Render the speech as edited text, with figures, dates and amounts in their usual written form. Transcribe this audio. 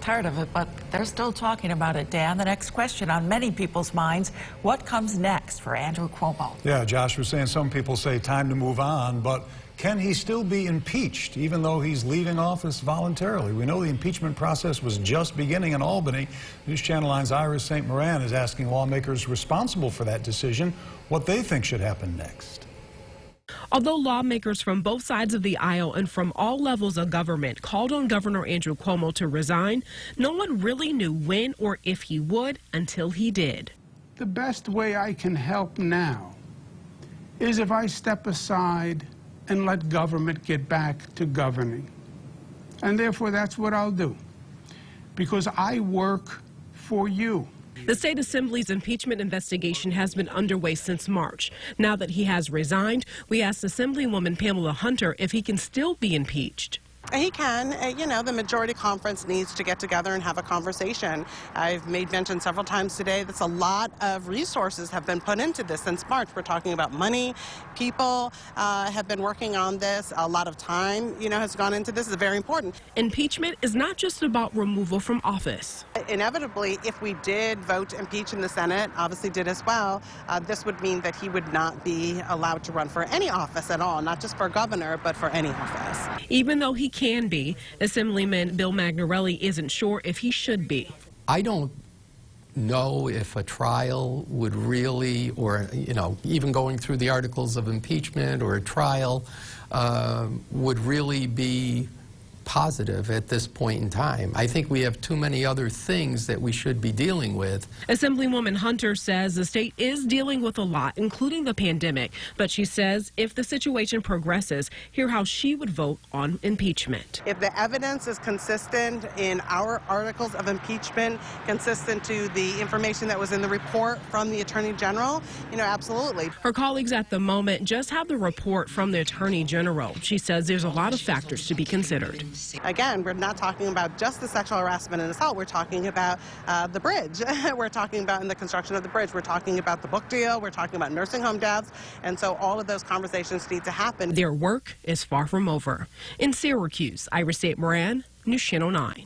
part of it, but they're still talking about it, Dan. The next question on many people's minds, what comes next for Andrew Cuomo? Yeah, Josh was saying some people say time to move on, but can he still be impeached even though he's leaving office voluntarily? We know the impeachment process was just beginning in Albany. News Channel 9's Iris St. Moran is asking lawmakers responsible for that decision what they think should happen next. Although lawmakers from both sides of the aisle and from all levels of government called on Governor Andrew Cuomo to resign, no one really knew when or if he would until he did. The best way I can help now is if I step aside and let government get back to governing. And therefore, that's what I'll do, because I work for you. The state assembly's impeachment investigation has been underway since March. Now that he has resigned, we asked Assemblywoman Pamela Hunter if he can still be impeached. He can. You know, the majority conference needs to get together and have a conversation. I've made mention several times today that a lot of resources have been put into this since March. We're talking about money. People have been working on this. A lot of time, has gone into this. It's very important. Impeachment is not just about removal from office. Inevitably, if we did vote to impeach in the Senate, obviously did as well, this would mean that he would not be allowed to run for any office at all, not just for governor, but for any office. Even though he can be, Assemblyman Bill Magnarelli isn't sure if he should be. I don't know if a trial would really, or even going through the articles of impeachment or a trial would really be positive at this point in time. I think we have too many other things that we should be dealing with. Assemblywoman Hunter says the state is dealing with a lot, including the pandemic, but she says if the situation progresses, hear how she would vote on impeachment. If the evidence is consistent in our articles of impeachment, consistent to the information that was in the report from the Attorney General, absolutely. Her colleagues at the moment just have the report from the Attorney General. She says there's a lot of factors to be considered. Again, we're not talking about just the sexual harassment and assault. We're talking about the bridge. We're talking about in the construction of the bridge. We're talking about the book deal. We're talking about nursing home deaths. And so all of those conversations need to happen. Their work is far from over. In Syracuse, Iris St. Moran, News Channel 9.